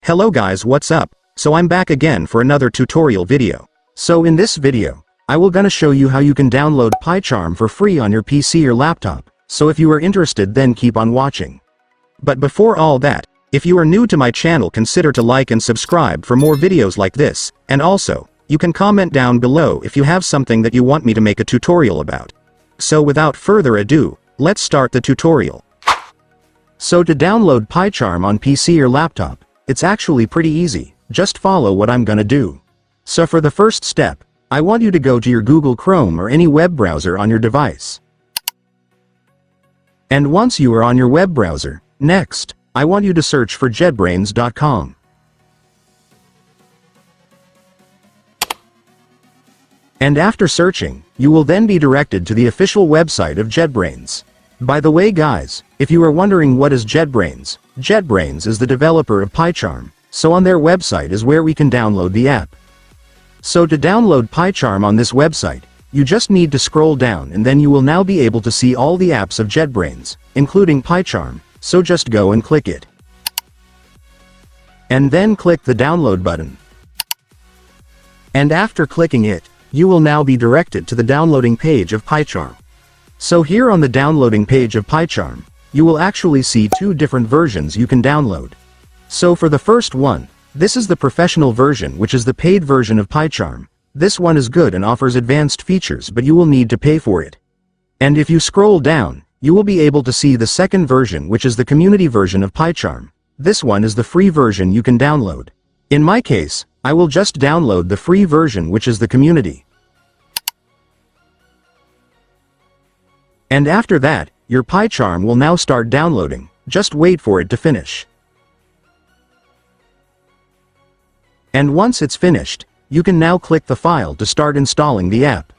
Hello guys, what's up? So I'm back again for another tutorial video. So in this video, I will gonna show you how you can download PyCharm for free on your PC or laptop. So if you are interested, then keep on watching. But before all that, if you are new to my channel, consider to like and subscribe for more videos like this, and also, you can comment down below if you have something that you want me to make a tutorial about. So without further ado, let's start the tutorial. So to download PyCharm on PC or laptop, it's actually pretty easy, just follow what I'm gonna do. So for the first step, I want you to go to your Google Chrome or any web browser on your device. And once you are on your web browser, next, I want you to search for JetBrains.com. And after searching, you will then be directed to the official website of JetBrains. By the way guys, if you are wondering what is JetBrains, JetBrains is the developer of PyCharm, so on their website is where we can download the app. So to download PyCharm on this website, you just need to scroll down and then you will now be able to see all the apps of JetBrains, including PyCharm, so just go and click it. And then click the download button. And after clicking it, you will now be directed to the downloading page of PyCharm. So here on the downloading page of PyCharm, you will actually see two different versions you can download. So for the first one, this is the professional version, which is the paid version of PyCharm. This one is good and offers advanced features, but you will need to pay for it. And if you scroll down, you will be able to see the second version, which is the community version of PyCharm. This one is the free version you can download. In my case, I will just download the free version, which is the community. And after that, your PyCharm will now start downloading, just wait for it to finish. And once it's finished, you can now click the file to start installing the app.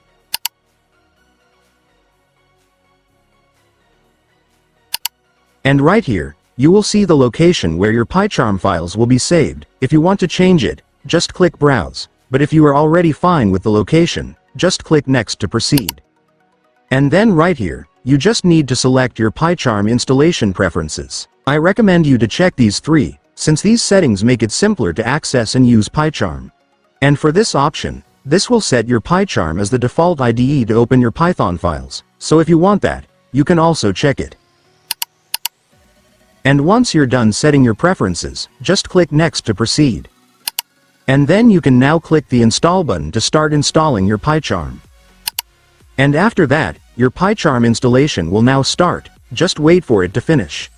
And right here, you will see the location where your PyCharm files will be saved. If you want to change it, just click Browse, but if you are already fine with the location, just click Next to proceed. And then right here, you just need to select your PyCharm installation preferences. I recommend you to check these three, since these settings make it simpler to access and use PyCharm. And for this option, this will set your PyCharm as the default IDE to open your Python files, so if you want that, you can also check it. And once you're done setting your preferences, just click Next to proceed. And then you can now click the Install button to start installing your PyCharm. And after that, your PyCharm installation will now start, just wait for it to finish.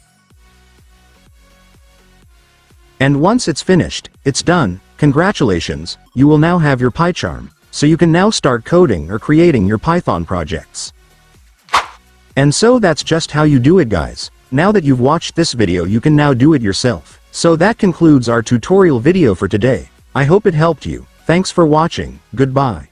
And once it's finished, it's done, congratulations, you will now have your PyCharm, so you can now start coding or creating your Python projects. And so that's just how you do it guys. Now that you've watched this video, you can now do it yourself. So that concludes our tutorial video for today. I hope it helped you. Thanks for watching, goodbye.